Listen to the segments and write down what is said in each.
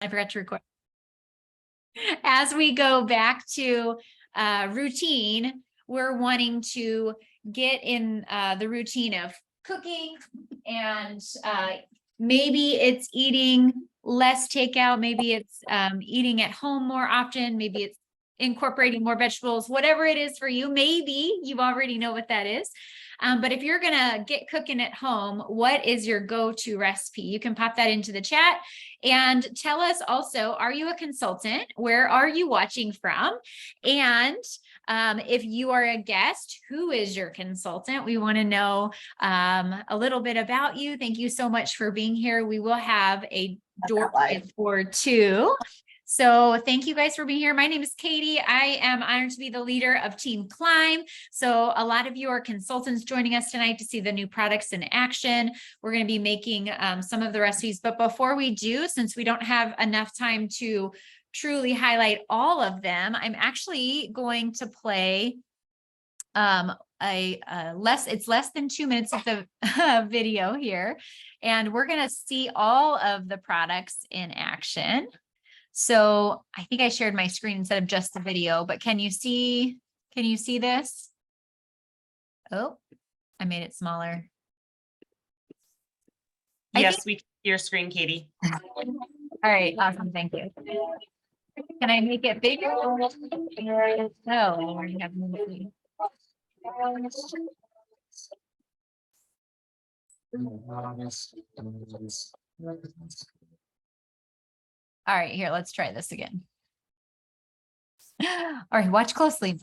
I forgot to record. As we go back to routine, we're wanting to get in the routine of cooking, and maybe it's eating less takeout, maybe it's eating at home more often, maybe it's incorporating more vegetables, whatever it is for you. Maybe you already know what that is. But if you're gonna get cooking at home, what is your go-to recipe? You can pop that into the chat and tell us also, are you a consultant? Where are you watching from? And if you are a guest, who is your consultant? We want to know a little bit about you. Thank you so much for being here. We will have a door for two. So thank you guys for being here. My name is Katie. I am honored to be the leader of Team Climb. So a lot of you are consultants joining us tonight to see the new products in action. We're going to be making some of the recipes, but before we do, since we don't have enough time to truly highlight all of them, I'm actually going to play it's less than 2 minutes of the video here, and we're going to see all of the products in action. So I think I shared my screen instead of just the video, but can you see this? Oh, I made it smaller. Yes, we can see your screen, Katie. All right, awesome, thank you. Can I make it bigger? Oh, I already have movie. All right, here, let's try this again. All right, watch closely.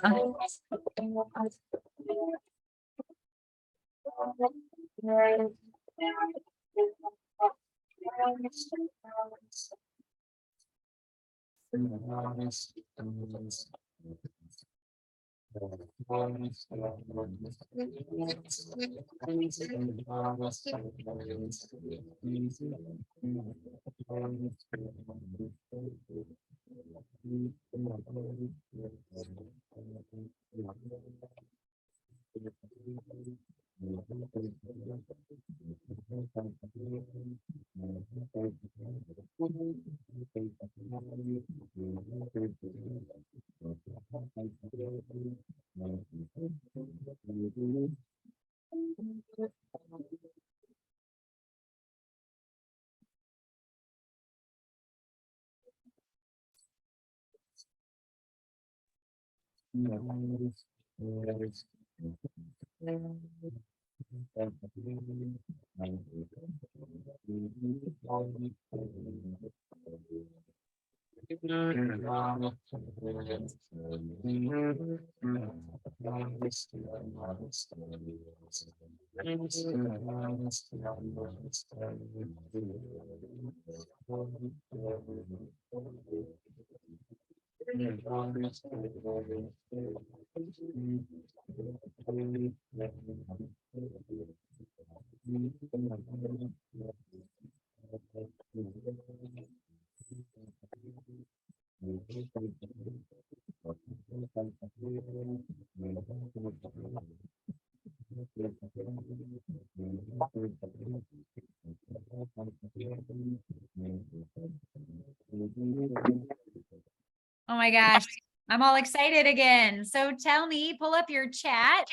Oh my gosh, I'm all excited again. So tell me, pull up your chat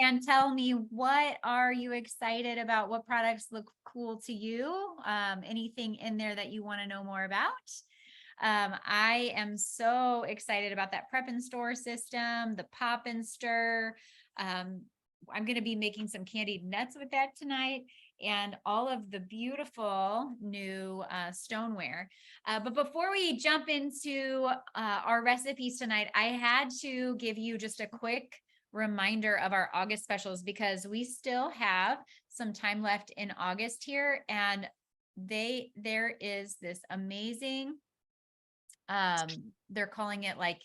and tell me, what are you excited about? What products look cool to you? Anything in there that you want to know more about? I am so excited about that prep and store system, the pop and stir. I'm going to be making some candied nuts with that tonight, and all of the beautiful new stoneware. But before we jump into our recipes tonight, I had to give you just a quick reminder of our August specials, because we still have some time left in August here, and there is this amazing, they're calling it like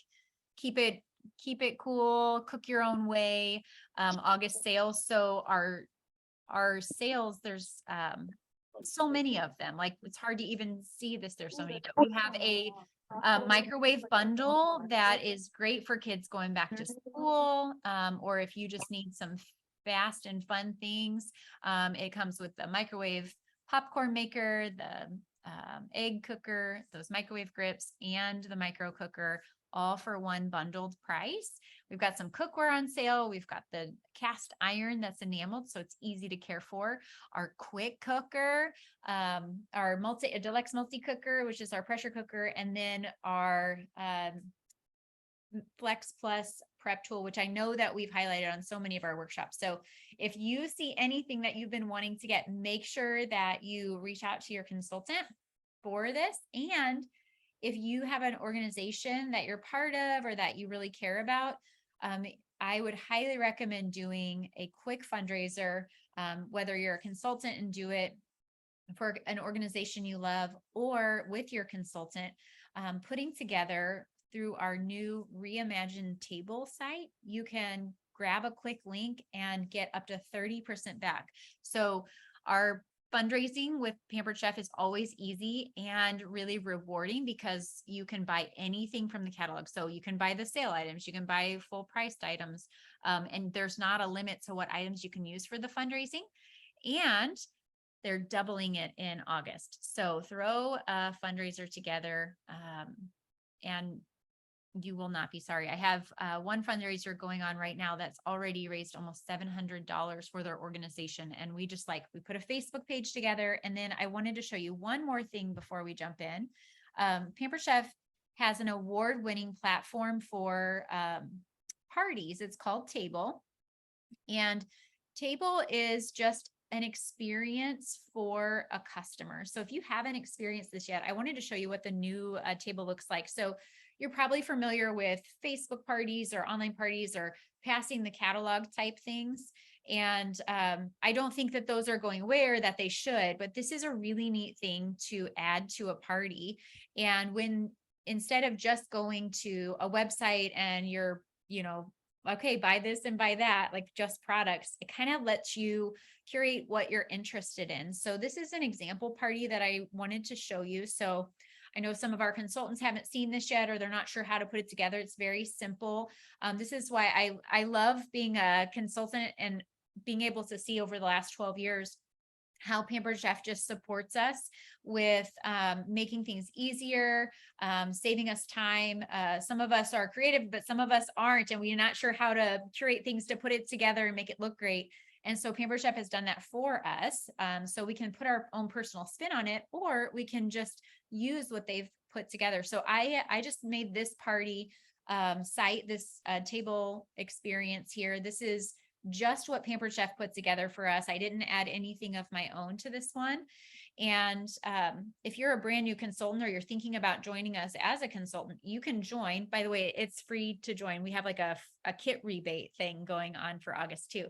keep it cool, cook your own way, August sales. So our sales, there's so many of them, like it's hard to even see this, there's so many, but we have a microwave bundle that is great for kids going back to school, or if you just need some fast and fun things. It comes with the microwave popcorn maker, the egg cooker, those microwave grips, and the micro cooker, all for one bundled price. We've got some cookware on sale. We've got the cast iron that's enameled, so it's easy to care for. Our quick cooker, our deluxe multi cooker, which is our pressure cooker, and then our Flex Plus prep tool, which I know that we've highlighted on so many of our workshops. So if you see anything that you've been wanting to get, make sure that you reach out to your consultant for this. And if you have an organization that you're part of or that you really care about, I would highly recommend doing a quick fundraiser, whether you're a consultant and do it for an organization you love or with your consultant, putting together through our new Reimagined Table site. You can grab a quick link and get up to 30% back. So our fundraising with Pampered Chef is always easy and really rewarding because you can buy anything from the catalog. So you can buy the sale items, you can buy full priced items, and there's not a limit to what items you can use for the fundraising. And they're doubling it in August. So throw a fundraiser together, and you will not be sorry. I have one fundraiser going on right now that's already raised almost $700 for their organization. And we put a Facebook page together. And then I wanted to show you one more thing before we jump in. Pampered Chef has an award-winning platform for parties. It's called Table. And Table is just an experience for a customer. So if you haven't experienced this yet, I wanted to show you what the new Table looks like. So you're probably familiar with Facebook parties or online parties or passing the catalog type things. And I don't think that those are going away or that they should, but this is a really neat thing to add to a party. And instead of just going to a website and you're, okay, buy this and buy that, like just products, it kind of lets you curate what you're interested in. So this is an example party that I wanted to show you. So I know some of our consultants haven't seen this yet, or they're not sure how to put it together. It's very simple. This is why I love being a consultant and being able to see over the last 12 years how Pampered Chef just supports us with making things easier, saving us time. Some of us are creative, but some of us aren't, and we're not sure how to curate things to put it together and make it look great. And so Pampered Chef has done that for us. So we can put our own personal spin on it, or we can just use what they've put together. So I just made this party site, this table experience here. This is just what Pampered Chef put together for us. I didn't add anything of my own to this one. And if you're a brand new consultant or you're thinking about joining us as a consultant, you can join. By the way, it's free to join. We have like a kit rebate thing going on for August too.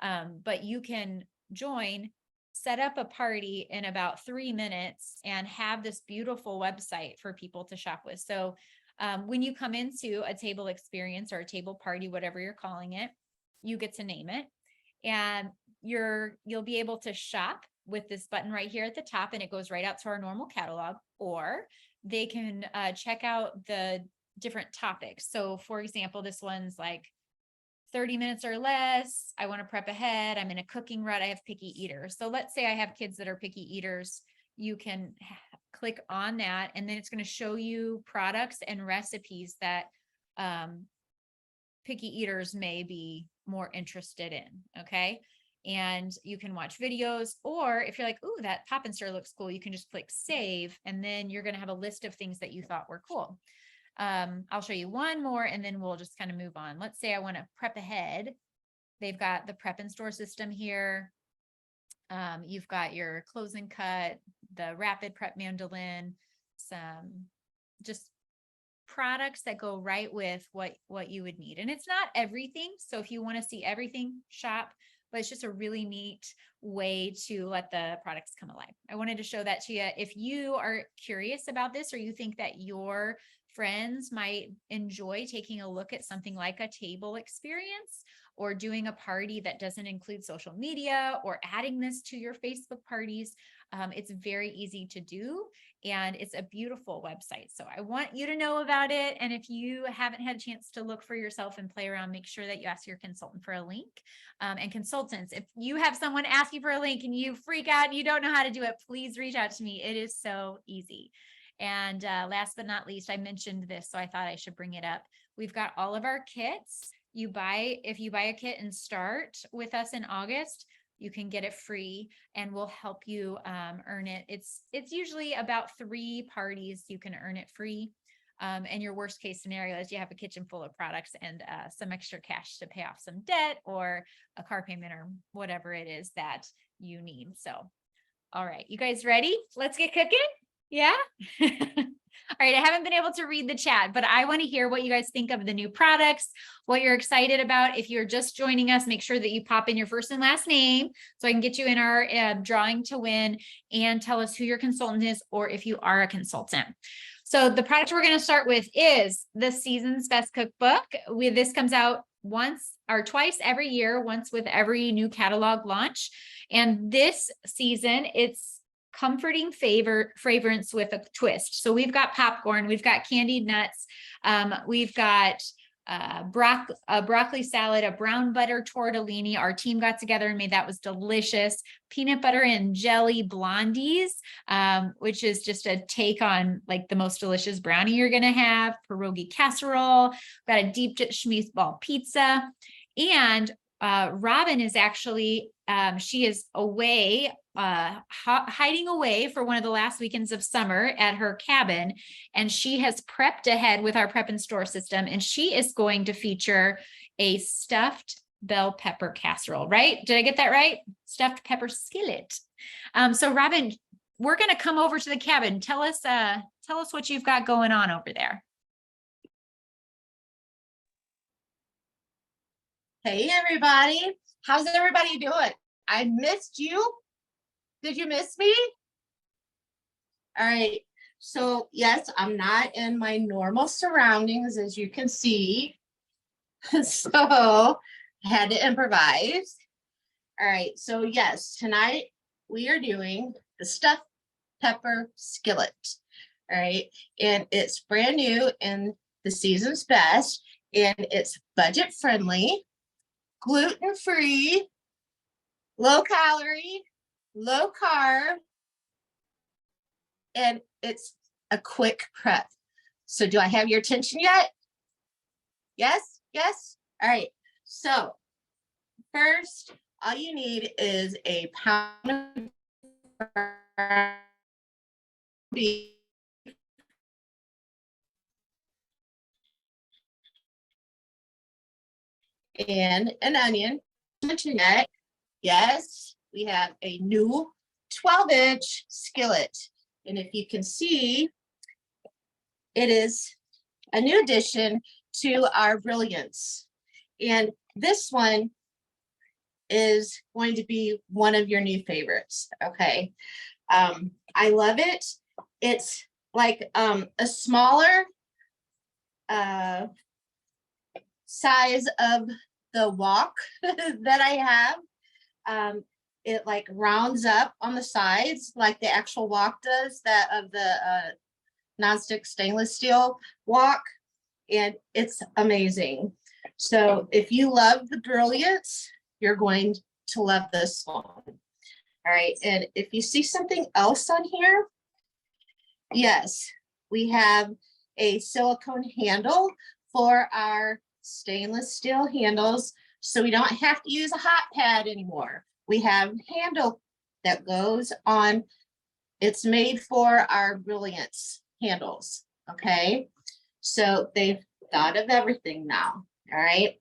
But you can join, set up a party in about 3 minutes and have this beautiful website for people to shop with. So when you come into a table experience or a table party, whatever you're calling it, you get to name it, and you'll be able to shop with this button right here at the top, and it goes right out to our normal catalog, or they can check out the different topics. So for example, this one's like 30 minutes or less. I want to prep ahead. I'm in a cooking rut. I have picky eaters. So let's say I have kids that are picky eaters. You can click on that, and then it's going to show you products and recipes that picky eaters may be more interested in. Okay. And you can watch videos, or if you're like, ooh, that pop and stir looks cool, you can just click save. And then you're going to have a list of things that you thought were cool. I'll show you one more and then we'll just kind of move on. Let's say I want to prep ahead. They've got the prep and store system here. You've got your close and cut, the rapid prep mandolin, some just products that go right with what you would need. And it's not everything. So if you want to see everything, shop, but it's just a really neat way to let the products come alive. I wanted to show that to you. If you are curious about this, or you think that your friends might enjoy taking a look at something like a table experience, or doing a party that doesn't include social media, or adding this to your Facebook parties, it's very easy to do. and it's a beautiful website. So I want you to know about it. And if you haven't had a chance to look for yourself and play around, make sure that you ask your consultant for a link. And consultants, if you have someone ask you for a link and you freak out and you don't know how to do it, please reach out to me. It is so easy. And last but not least, I mentioned this, so I thought I should bring it up. We've got all of our kits. If you buy a kit and start with us in August, you can get it free and we'll help you earn it. It's usually about 3 parties you can earn it free. And your worst case scenario is you have a kitchen full of products and some extra cash to pay off some debt or a car payment or whatever it is that you need. So, all right, you guys ready? Let's get cooking. Yeah. All right. I haven't been able to read the chat, but I want to hear what you guys think of the new products, what you're excited about. If you're just joining us, make sure that you pop in your first and last name so I can get you in our drawing to win, and tell us who your consultant is or if you are a consultant. So the product we're going to start with is the Season's Best Cookbook. This comes out once or twice every year, once with every new catalog launch. And this season, it's comforting fragrance with a twist. So we've got popcorn, we've got candied nuts, we've got a broccoli salad, a brown butter tortellini. Our team got together and made that, was delicious. Peanut butter and jelly blondies, which is just a take on like the most delicious brownie you're gonna have. Pierogi casserole, got a deep dish meatball pizza, and Robin is actually, she is away, hiding away for one of the last weekends of summer at her cabin. And she has prepped ahead with our prep and store system. And she is going to feature a stuffed bell pepper casserole, right? Did I get that right? Stuffed pepper skillet. So Robin, we're going to come over to the cabin. Tell us what you've got going on over there. Hey, everybody. How's everybody doing? I missed you. Did you miss me? All right. So, yes, I'm not in my normal surroundings, as you can see. So, I had to improvise. All right. So, yes, tonight we are doing the stuffed pepper skillet. All right. And it's brand new and the Season's Best. And it's budget friendly, gluten-free, low calorie, low carb, and it's a quick prep. So do I have your attention yet? Yes? Yes? All right. So first, all you need is a pound of beef, and an onion. Yes, we have a new 12-inch skillet. And if you can see, it is a new addition to our Brilliance. And this one is going to be one of your new favorites. Okay. I love it. It's like a smaller size of the wok that I have. It like rounds up on the sides like the actual wok does, that of the nonstick stainless steel wok, and it's amazing. So if you love the Brilliance, you're going to love this one. All right, and if you see something else on here, yes, we have a silicone handle for our stainless steel handles, so we don't have to use a hot pad anymore. We have a handle that goes on. It's made for our Brilliance handles. Okay, so they've thought of everything now. All right,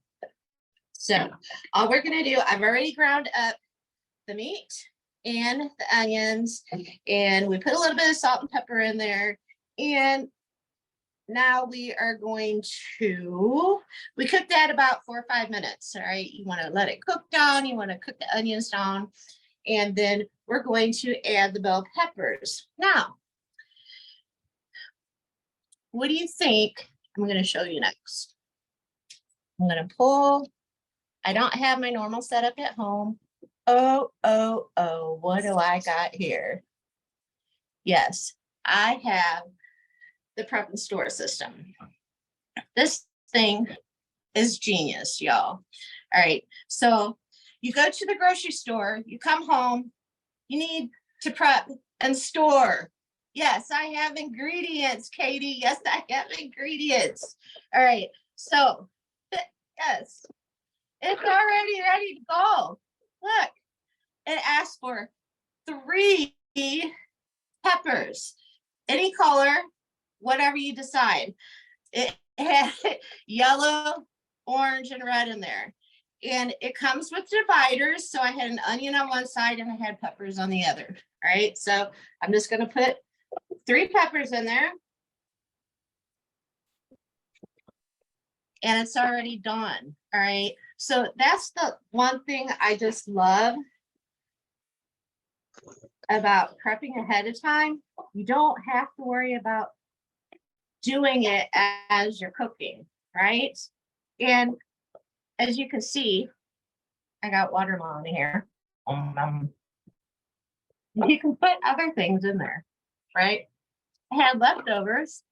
so all we're gonna do, I've already ground up the meat and the onions, and we put a little bit of salt and pepper in there, and now we are going to, we cook that about 4 or 5 minutes. All right, you want to let it cook down, you want to cook the onions down, and then we're going to add the bell peppers. Now, what do you think I'm going to show you next? I'm going to pull, I don't have my normal setup at home. Oh, what do I got here? Yes, I have the Prep and Store system. This thing is genius, y'all. All right, so you go to the grocery store, you come home, you need to prep and store. Yes, I have ingredients, Katie. Yes, I have ingredients. All right, so yes, it's already ready to go. Look, it asks for 3 peppers, any color, whatever you decide. It had yellow, orange, and red in there. And it comes with dividers. So I had an onion on one side and I had peppers on the other. All right. So I'm just going to put 3 peppers in there. And it's already done. All right. So that's the one thing I just love about prepping ahead of time. You don't have to worry about doing it as you're cooking, right? And as you can see, I got watermelon here. You can put other things in there, right? I had leftovers.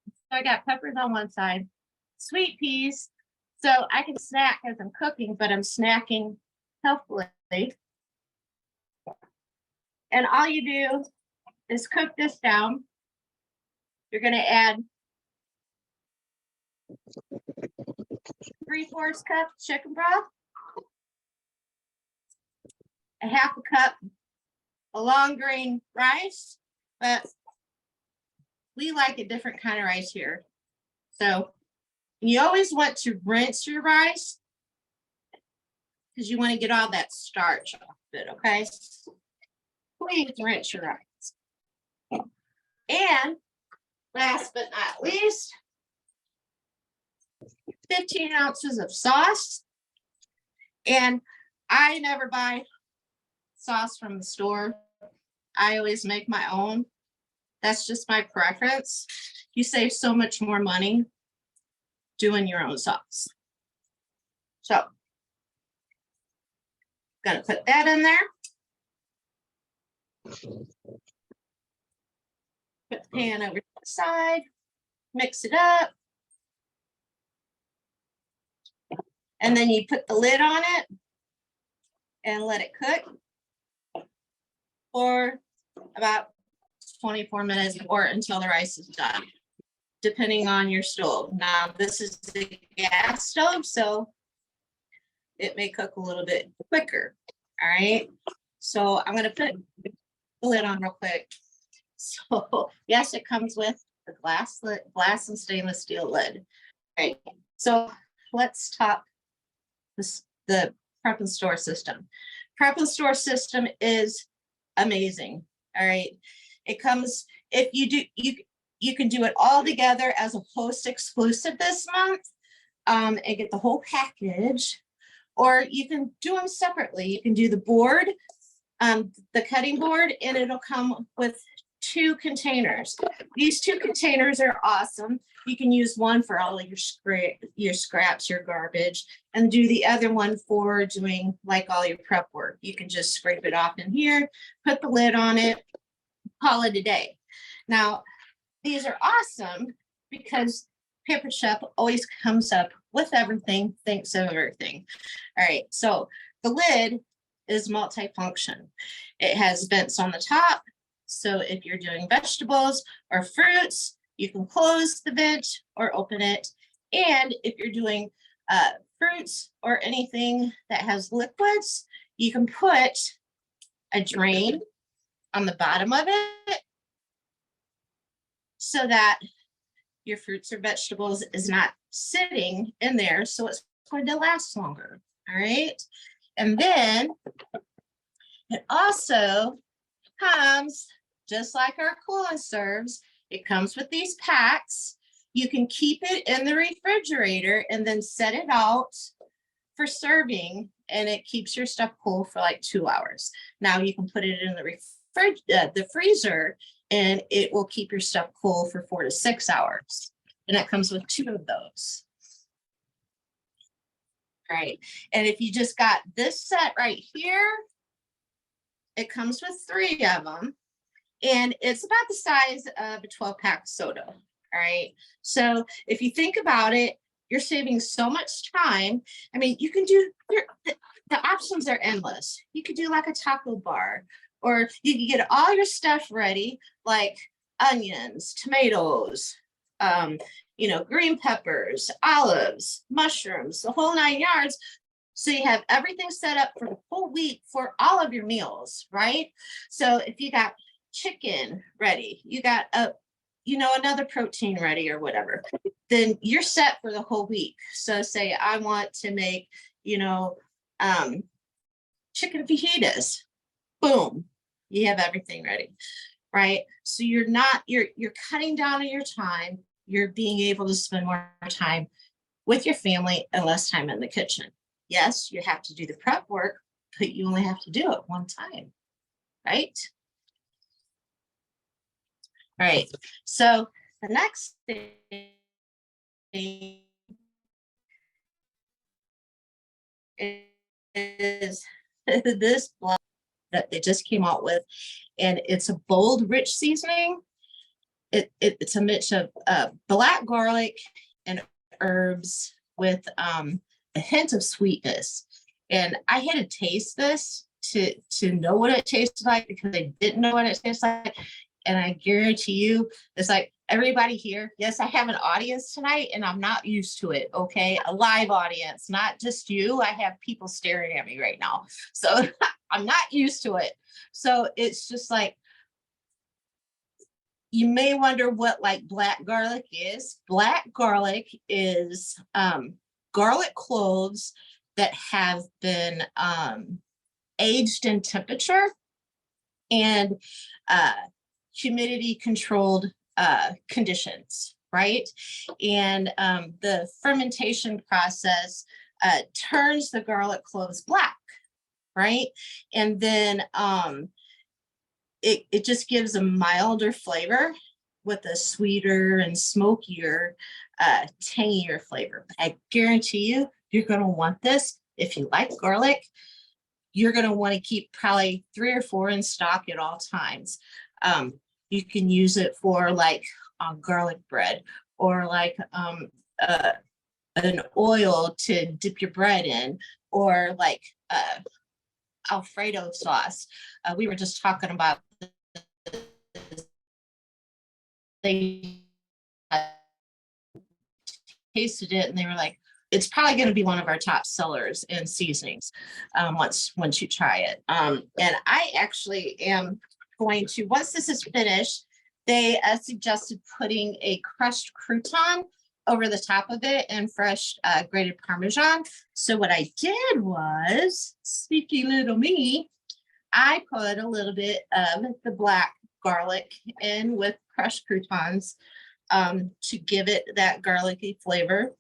So I got peppers on one side, sweet peas. So I can snack as I'm cooking, but I'm snacking healthfully. And all you do is cook this down. You're going to add 3/4 cup chicken broth, a 1/2 cup of long grain rice, but we like a different kind of rice here. So you always want to rinse your rice because you want to get all that starch off it, okay? Please rinse your rice. And last but not least, 15 ounces of sauce. And I never buy sauce from the store. I always make my own. That's just my preference. You save so much more money doing your own sauce. So, gonna put that in there. Put the pan over to the side, mix it up. And then you put the lid on it and let it cook for about 24 minutes or until the rice is done, depending on your stove. Now, this is the gas stove, so it may cook a little bit quicker. All right. So I'm going to put the lid on real quick. So yes, it comes with the glass and stainless steel lid. All right. So let's talk the Prep and Store system. Prep and Store system is amazing. All right. It comes, if you do, you can do it all together as a host exclusive this month and get the whole package, or you can do them separately. You can do the board, the cutting board, and it'll come with 2 containers. These 2 containers are awesome. You can use one for all of your scraps, your garbage, and do the other one for doing like all your prep work. You can just scrape it off in here, put the lid on it, call it a day. Now, these are awesome because Pampered Chef always comes up with everything, thinks of everything. All right, so the lid is multifunction. It has vents on the top. So if you're doing vegetables or fruits, you can close the vent or open it. And if you're doing fruits or anything that has liquids, you can put a drain on the bottom of it so that your fruits or vegetables is not sitting in there. So it's going to last longer. All right. And then it also comes, just like our Cool and Serves, it comes with these packs. You can keep it in the refrigerator and then set it out for serving, and it keeps your stuff cool for like 2 hours. Now you can put it in the freezer, and it will keep your stuff cool for 4 to 6 hours. And it comes with 2 of those. All right. And if you just got this set right here, it comes with 3 of them. and it's about the size of a 12-pack soda. All right. So if you think about it, you're saving so much time. I mean, you can do the options are endless. You could do like a taco bar, or you can get all your stuff ready, like onions, tomatoes, green peppers, olives, mushrooms, the whole 9 yards. So you have everything set up for the whole week for all of your meals, right? So if you got chicken ready, you got another protein ready or whatever, then you're set for the whole week. So say I want to make, chicken fajitas, boom, you have everything ready, right? So you're cutting down on your time. You're being able to spend more time with your family and less time in the kitchen. Yes, you have to do the prep work, but you only have to do it one time, right? All right, so the next thing is this blend that they just came out with, and it's a bold, rich seasoning. It's a mix of black garlic and herbs with a hint of sweetness. And I had to taste this to know what it tastes like, because I didn't know what it tastes like. And I guarantee you, it's like everybody here. Yes, I have an audience tonight, and I'm not used to it. Okay, a live audience, not just you. I have people staring at me right now, so I'm not used to it. So it's just like, you may wonder what like black garlic is. Black garlic is garlic cloves that have been aged in temperature and humidity controlled conditions, right? And the fermentation process turns the garlic cloves black, right? And then it just gives a milder flavor with a sweeter and smokier, tangier flavor. But I guarantee you, you're going to want this. If you like garlic, you're going to want to keep probably 3 or 4 in stock at all times. You can use it for like garlic bread, or like an oil to dip your bread in, or like Alfredo sauce. We were just talking about, they tasted it and they were like, it's probably going to be one of our top sellers in seasonings once you try it. And I actually am going to, once this is finished, they suggested putting a crushed crouton over the top of it and fresh grated Parmesan. So what I did was, sneaky little me, I put a little bit of the black garlic in with crushed croutons to give it that garlicky flavor,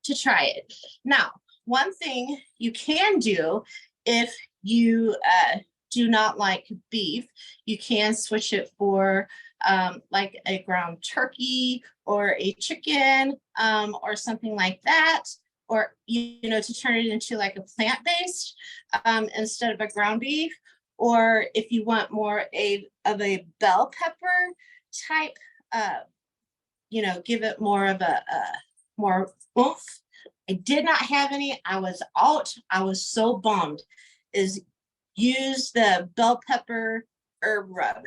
to try it. Now, one thing you can do if you do not like beef, you can switch it for like a ground turkey or a chicken or something like that, or to turn it into like a plant-based instead of a ground beef. Or if you want more of a bell pepper type, give it more of a more oomph. I did not have any. I was out. I was so bummed. Is use the bell pepper herb rub.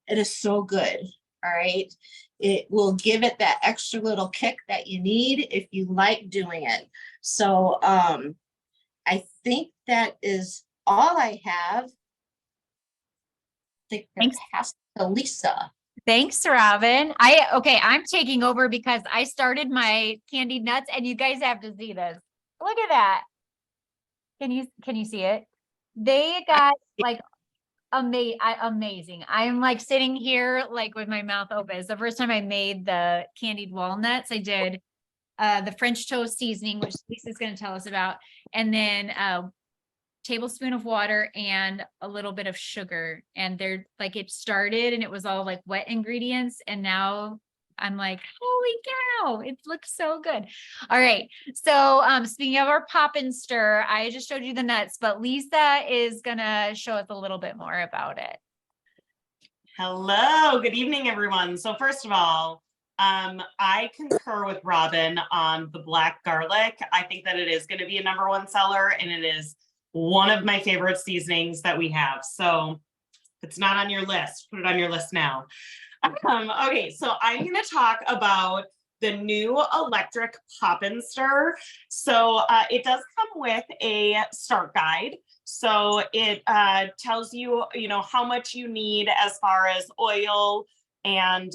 It is so good. All right. It will give it that extra little kick that you need if you like doing it. So I think that is all I have. I think that has to Lisa. Thanks, Robin. I'm taking over because I started my candied nuts, and you guys have to see this. Look at that. Can you see it? They got like amazing. I'm like sitting here like with my mouth open. It's the first time I made the candied walnuts. I did the French toast seasoning, which Lisa's going to tell us about, and then tablespoon of water and a little bit of sugar. And they're like, it started and it was all like wet ingredients, and now I'm like, holy cow, it looks so good. All right. So speaking of our pop and stir, I just showed you the nuts, but Lisa is gonna show us a little bit more about it. Hello, good evening, everyone. So first of all, I concur with Robin on the black garlic. I think that it is going to be a #1 seller, and it is one of my favorite seasonings that we have. So if it's not on your list, put it on your list now. Okay, so I'm going to talk about the new electric pop and stir. So it does come with a start guide. So it tells you, how much you need as far as oil and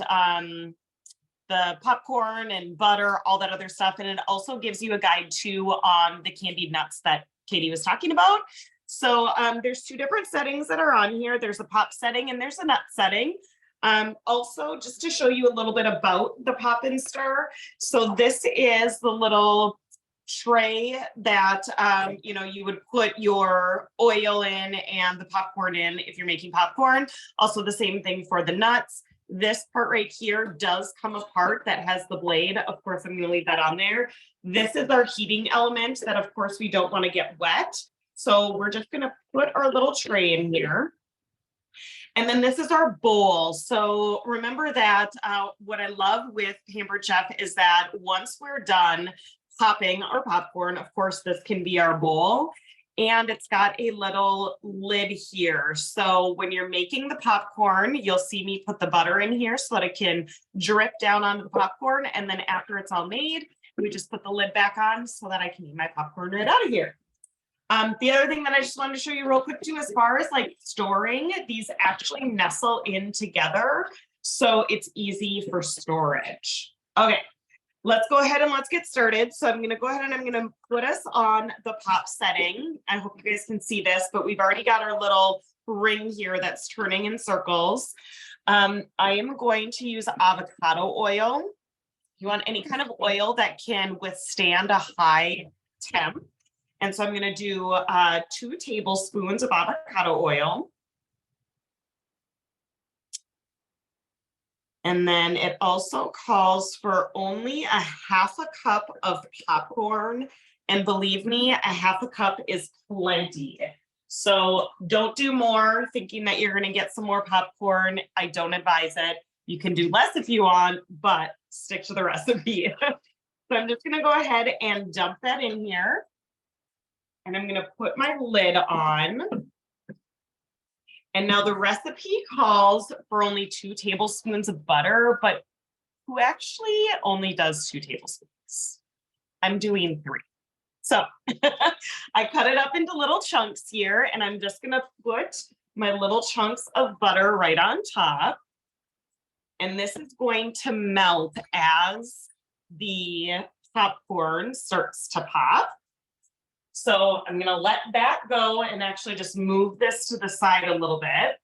the popcorn and butter, all that other stuff. And it also gives you a guide too on the candied nuts that Katie was talking about. So there's 2 different settings that are on here. There's a pop setting and there's a nut setting. Also, just to show you a little bit about the pop and stir. So this is the little tray that, you would put your oil in and the popcorn in if you're making popcorn. Also the same thing for the nuts. This part right here does come apart that has the blade. Of course, I'm going to leave that on there. This is our heating element that, of course, we don't want to get wet. So we're just going to put our little tray in here. And then this is our bowl. So remember that what I love with Pampered Chef is that once we're done popping our popcorn, of course, this can be our bowl. And it's got a little lid here. So when you're making the popcorn, you'll see me put the butter in here so that it can drip down onto the popcorn. And then after it's all made, we just put the lid back on so that I can eat my popcorn right out of here. The other thing that I just wanted to show you real quick too, as far as like storing, these actually nestle in together. So it's easy for storage. Okay, let's go ahead and let's get started. So I'm going to go ahead and I'm going to put us on the pop setting. I hope you guys can see this, but we've already got our little ring here that's turning in circles. I am going to use avocado oil. You want any kind of oil that can withstand a high temp. And so I'm going to do 2 tablespoons of avocado oil. And then it also calls for only a 1/2 cup of popcorn. And believe me, a 1/2 cup is plenty. So don't do more thinking that you're going to get some more popcorn. I don't advise it. You can do less if you want, but stick to the recipe. So I'm just going to go ahead and dump that in here. And I'm going to put my lid on. And now the recipe calls for only 2 tablespoons of butter, but who actually only does 2 tablespoons? I'm doing 3. So I cut it up into little chunks here, and I'm just going to put my little chunks of butter right on top. And this is going to melt as the popcorn starts to pop. So I'm going to let that go and actually just move this to the side a little bit.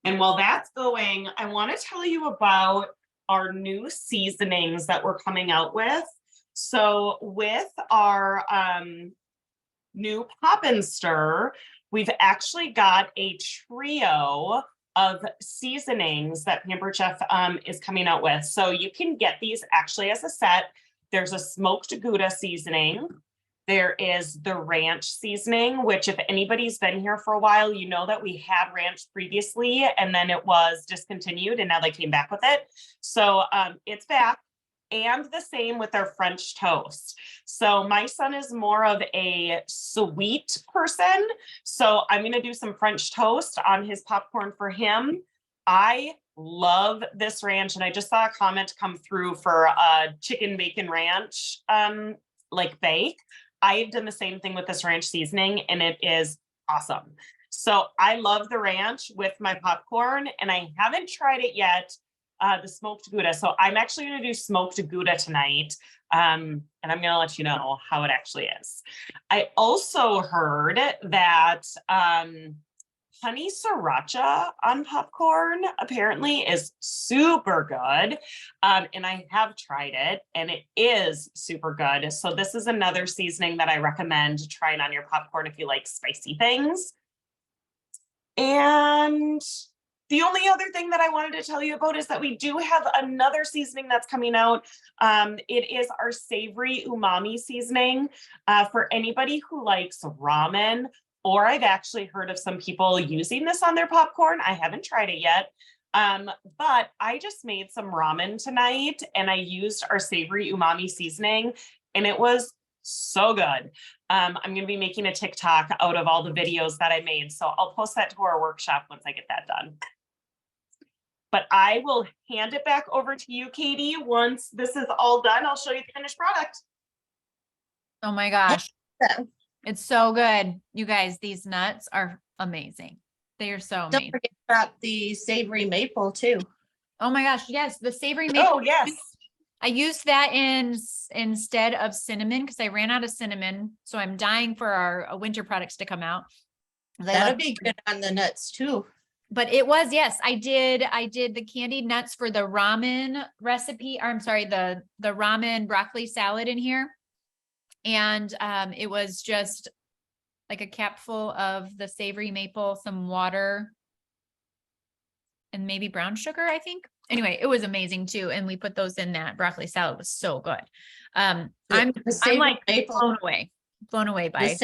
And while that's going, I want to tell you about our new seasonings that we're coming out with. So with our new pop and stir, we've actually got a trio of seasonings that Pampered Chef is coming out with. So you can get these actually as a set. There's a smoked Gouda seasoning. There is the ranch seasoning, which if anybody's been here for a while, you know that we had ranch previously and then it was discontinued and now they came back with it. So it's back. And the same with our French toast. So my son is more of a sweet person. So I'm going to do some French toast on his popcorn for him. I love this ranch, and I just saw a comment come through for a chicken bacon ranch like bake. I've done the same thing with this ranch seasoning, and it is awesome. So I love the ranch with my popcorn, and I haven't tried it yet, the smoked Gouda. So I'm actually going to do smoked Gouda tonight, and I'm going to let you know how it actually is. I also heard that honey sriracha on popcorn apparently is super good. And I have tried it and it is super good. So this is another seasoning that I recommend trying on your popcorn if you like spicy things. And the only other thing that I wanted to tell you about is that we do have another seasoning that's coming out. It is our savory umami seasoning for anybody who likes ramen or I've actually heard of some people using this on their popcorn. I haven't tried it yet. But I just made some ramen tonight and I used our savory umami seasoning and it was so good. I'm going to be making a TikTok out of all the videos that I made. So I'll post that to our workshop once I get that done. But I will hand it back over to you, Katie. Once this is all done, I'll show you the finished product. Oh my gosh. So, It's so good. You guys, these nuts are amazing. They are so don't amazing. forget about the savory maple too. Oh my gosh. Yes. The savory maple. Oh, yes. I used that instead of cinnamon because I ran out of cinnamon. So I'm dying for our winter products to come out. That'll be good on the nuts too. But it was, yes, I did the candied nuts for the ramen recipe, or I'm sorry, the ramen broccoli salad in here. And it was just like a capful of the savory maple, some water, and maybe brown sugar, I think. Anyway, it was amazing too. And we put those in that broccoli salad. It was so good. I'm like blown away by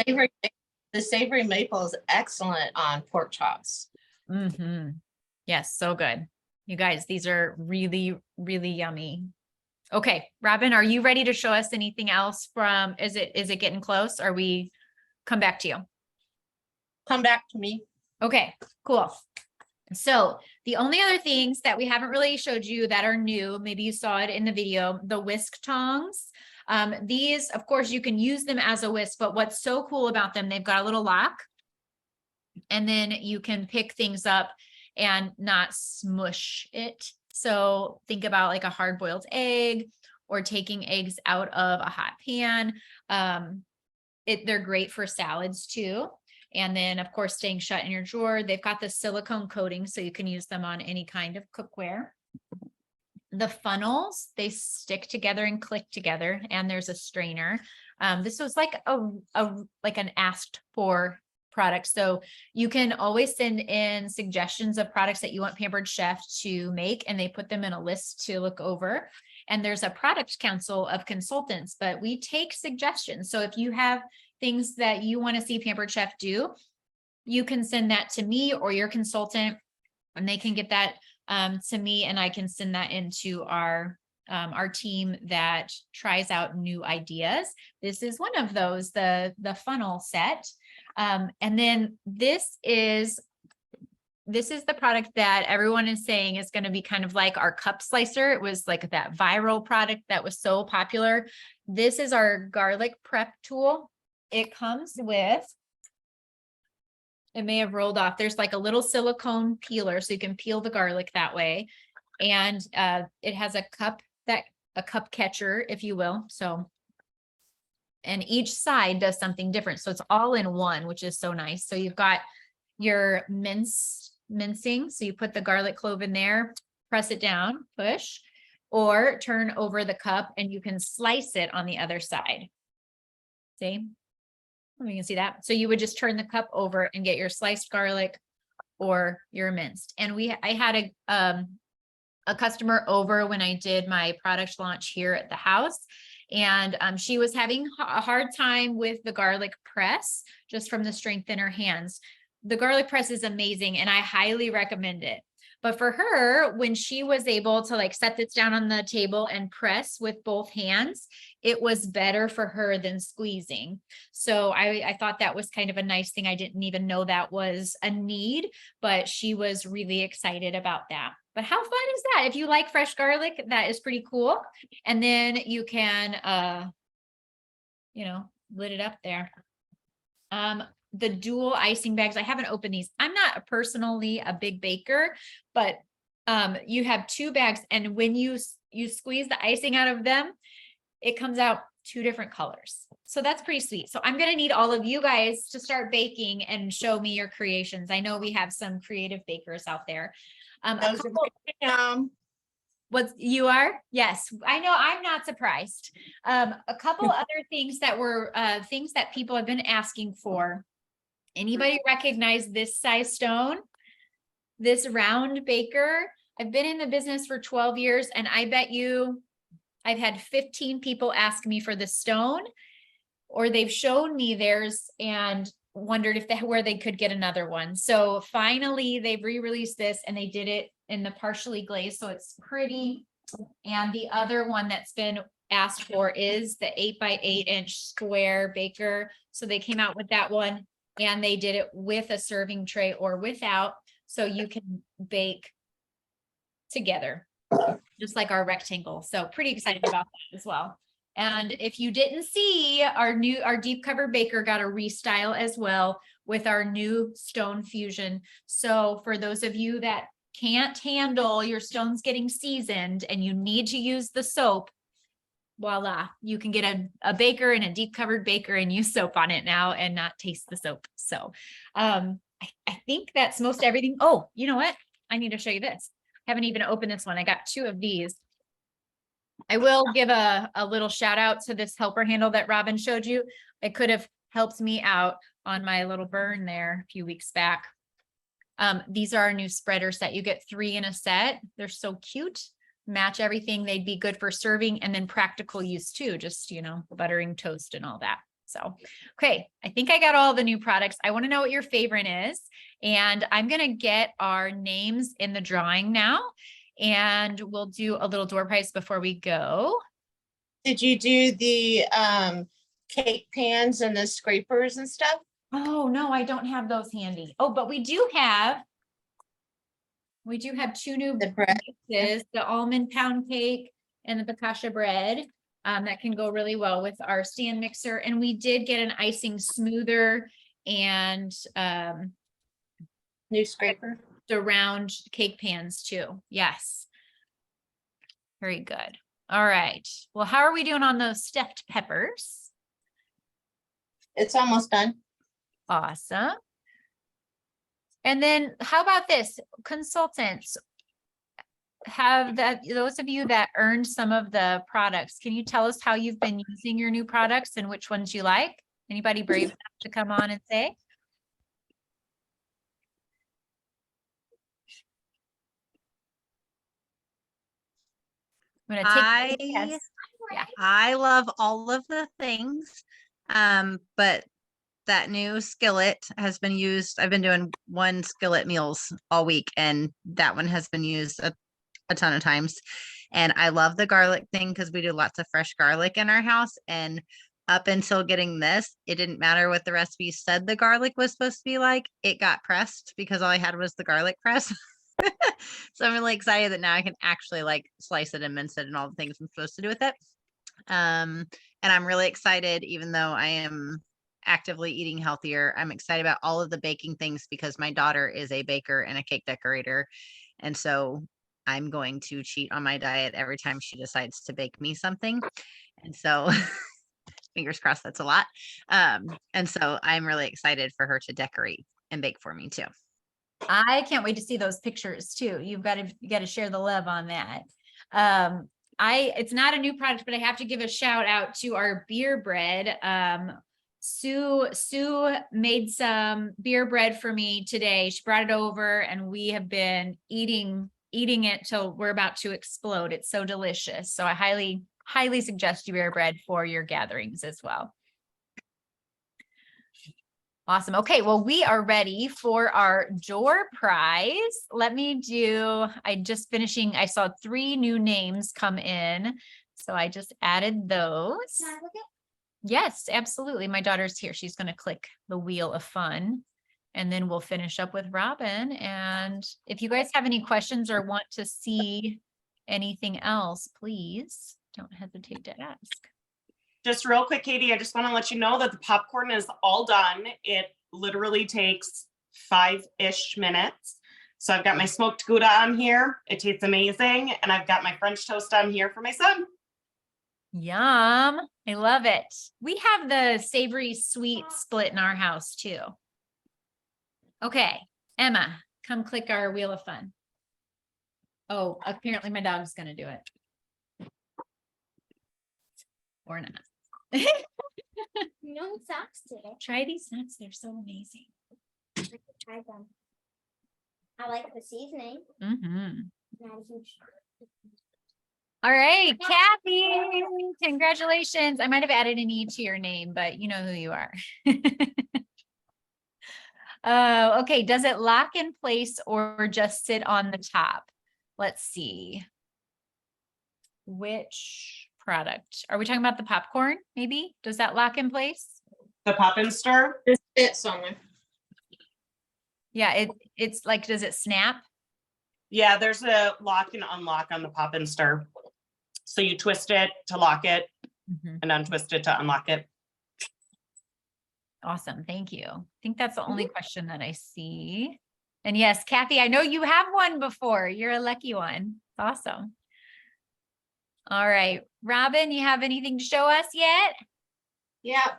the savory maple is excellent on pork chops. Mm-hmm. Yes, so good. You guys, these are really, really yummy. Okay, Robin, are you ready to show us anything else from, is it getting close? Or we come back to you? Come back to me. Okay, cool. So the only other things that we haven't really showed you that are new, maybe you saw it in the video, the whisk tongs. These, of course, you can use them as a whisk, but what's so cool about them, they've got a little lock. And then you can pick things up and not smush it. So think about like a hard-boiled egg or taking eggs out of a hot pan. They're great for salads too. And then of course, staying shut in your drawer. They've got the silicone coating, so you can use them on any kind of cookware. The funnels, they stick together and click together, and there's a strainer. This was like an asked for product. So you can always send in suggestions of products that you want Pampered Chef to make, and they put them in a list to look over. And there's a product council of consultants, but we take suggestions. So if you have things that you want to see Pampered Chef do, you can send that to me or your consultant, and they can get that to me, and I can send that into our team that tries out new ideas. This is one of those, the funnel set. And then this is the product that everyone is saying is going to be kind of like our cup slicer. It was like that viral product that was so popular. This is our garlic prep tool. It comes with, it may have rolled off. There's like a little silicone peeler, so you can peel the garlic that way. And it has a cup catcher, if you will. So, and each side does something different. So it's all in one, which is so nice. So you've got your mincing. So you put the garlic clove in there, press it down, push, or turn over the cup and you can slice it on the other side. See? You can see that. So you would just turn the cup over and get your sliced garlic or your minced. And I had a customer over when I did my product launch here at the house. And she was having a hard time with the garlic press just from the strength in her hands. The garlic press is amazing and I highly recommend it. But for her, when she was able to like set this down on the table and press with both hands, it was better for her than squeezing. So I thought that was kind of a nice thing. I didn't even know that was a need, but she was really excited about that. But how fun is that? If you like fresh garlic, that is pretty cool. And then you can, lit it up there. The dual icing bags, I haven't opened these. I'm not personally a big baker, but you have two bags, and when you squeeze the icing out of them, it comes out two different colors. So that's pretty sweet. So I'm going to need all of you guys to start baking and show me your creations. I know we have some creative bakers out there. What you are? Yes, I know. I'm not surprised. A couple other things that were things that people have been asking for. Anybody recognize this size stone? This round baker? I've been in the business for 12 years and I bet you I've had 15 people ask me for the stone, or they've shown me theirs and wondered if where they could get another one. So finally they've re-released this and they did it in the partially glazed, so it's pretty. And the other one that's been asked for is the 8x8 square baker. So they came out with that one and they did it with a serving tray or without, so you can bake together, just like our rectangle. So pretty excited about that as well. And if you didn't see, our deep cover baker got a restyle as well with our new stone fusion. So for those of you that can't handle your stones getting seasoned and you need to use the soap, voila, you can get a baker and a deep covered baker and use soap on it now and not taste the soap. So I think that's most everything. Oh, you know what? I need to show you this. Haven't even opened this one. I got 2 of these. I will give a little shout out to this helper handle that Robin showed you. It could have helped me out on my little burn there a few weeks back. These are our new spreader set. You get 3 in a set. They're so cute. Match everything. They'd be good for serving and then practical use too. Just, buttering toast and all that. So, okay. I think I got all the new products. I want to know what your favorite is. And I'm going to get our names in the drawing now. And we'll do a little door prize before we go. Did you do the cake pans and the scrapers and stuff? Oh, no, I don't have those handy. Oh, but we do have 2 new The bread. mixes, the almond pound cake and the focaccia bread. That can go really well with our stand mixer. And we did get an icing smoother and New scraper. the round cake pans too. Yes. Very good. All right. Well, how are we doing on those stuffed peppers? It's almost done. Awesome. And then how about this? Consultants, those of you that earned some of the products, can you tell us how you've been using your new products and which ones you like? Anybody brave enough to come on and say? I'm gonna take yes. Yeah. I love all of the things. But that new skillet has been used. I've been doing 1 skillet meals all week, and that one has been used a ton of times. And I love the garlic thing because we do lots of fresh garlic in our house. And up until getting this, it didn't matter what the recipe said the garlic was supposed to be like. It got pressed because all I had was the garlic press. So I'm really excited that now I can actually like slice it and mince it and all the things I'm supposed to do with it. And I'm really excited, even though I am actively eating healthier, I'm excited about all of the baking things because my daughter is a baker and a cake decorator. And so I'm going to cheat on my diet every time she decides to bake me something. And so fingers crossed, that's a lot. And so I'm really excited for her to decorate and bake for me too. I can't wait to see those pictures too. You got to share the love on that. It's not a new product, but I have to give a shout out to our beer bread. Sue made some beer bread for me today. She brought it over and we have been eating it till we're about to explode. It's so delicious. So I highly suggest beer bread for your gatherings as well. Awesome. Okay, well, we are ready for our door prize. I saw 3 new names come in. So I just added those. Can I look at? Yes, absolutely. My daughter's here. She's going to click the wheel of fun and then we'll finish up with Robin. And if you guys have any questions or want to see anything else, please don't hesitate to ask. Just real quick, Katie, I just want to let you know that the popcorn is all done. It literally takes 5-ish minutes. So I've got my smoked Gouda on here. It tastes amazing. And I've got my French toast on here for my son. Yum. I love it. We have the savory sweet split in our house too. Okay, Emma, come click our wheel of fun. Oh, apparently my dog's going to do it. Or not. No socks today. Try these nuts. They're so amazing. I could try them. I like the seasoning. Mm-hmm. Not a huge. All right, Kathy, congratulations. I might have added an E to your name, but you know who you are. Okay, does it lock in place or just sit on the top? Let's see. Which product? Are we talking about the popcorn, maybe? Does that lock in place? The pop and stir? Just sit somewhere. Yeah, it's like, does it snap? Yeah, there's a lock and unlock on the pop and stir. So you twist it to lock it Mhm. and untwist it to unlock it. Awesome, thank you. I think that's the only question that I see. And yes, Kathy, I know you have one before. You're a lucky one. Awesome. All right, Robin, you have anything to show us yet? Yeah.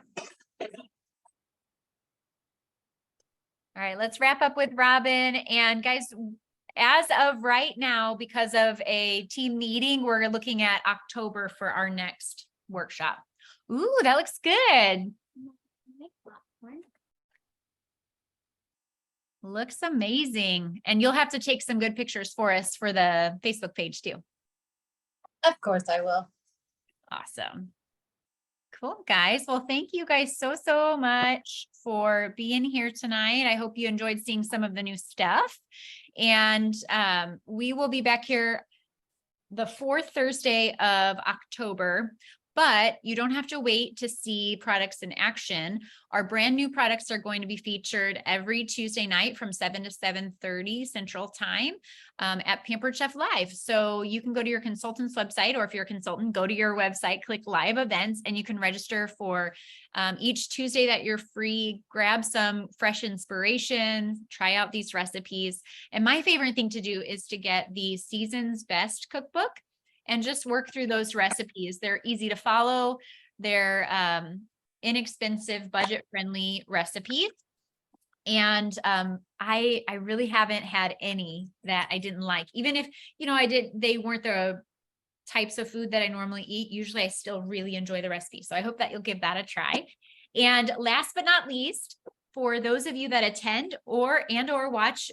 All right, let's wrap up with Robin. And guys, as of right now, because of a team meeting, we're looking at October for our next workshop. Ooh, that looks good. Looks amazing. And you'll have to take some good pictures for us for the Facebook page too. Of course I will. Awesome. Cool, guys. Well, thank you guys so much for being here tonight. I hope you enjoyed seeing some of the new stuff. And we will be back here the fourth Thursday of October, but you don't have to wait to see products in action. Our brand new products are going to be featured every Tuesday night from 7 to 7:30 Central Time at Pampered Chef Live. So you can go to your consultant's website, or if you're a consultant, go to your website, click live events, and you can register for each Tuesday that you're free. Grab some fresh inspiration, try out these recipes. And my favorite thing to do is to get the Season's Best cookbook and just work through those recipes. They're easy to follow. They're inexpensive, budget-friendly recipes. And I really haven't had any that I didn't like. Even if, they weren't the types of food that I normally eat. Usually I still really enjoy the recipe. So I hope that you'll give that a try. And last but not least, for those of you that attend or watch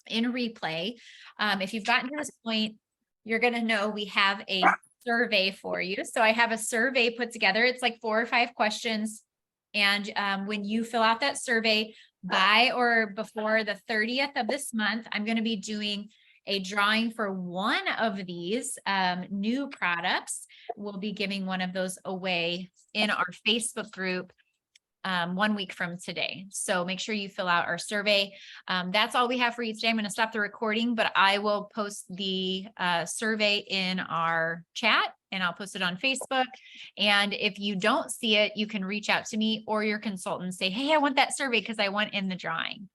in replay, if you've gotten to this point, you're going to know we have a survey for you. So I have a survey put together. It's like 4 or 5 questions. And when you fill out that survey by or before the 30th of this month, I'm going to be doing a drawing for one of these new products. We'll be giving one of those away in our Facebook group 1 week from today. So make sure you fill out our survey. That's all we have for you today. I'm going to stop the recording, but I will post the survey in our chat and I'll post it on Facebook. And if you don't see it, you can reach out to me or your consultant, say, hey, I want that survey because I want in the drawing.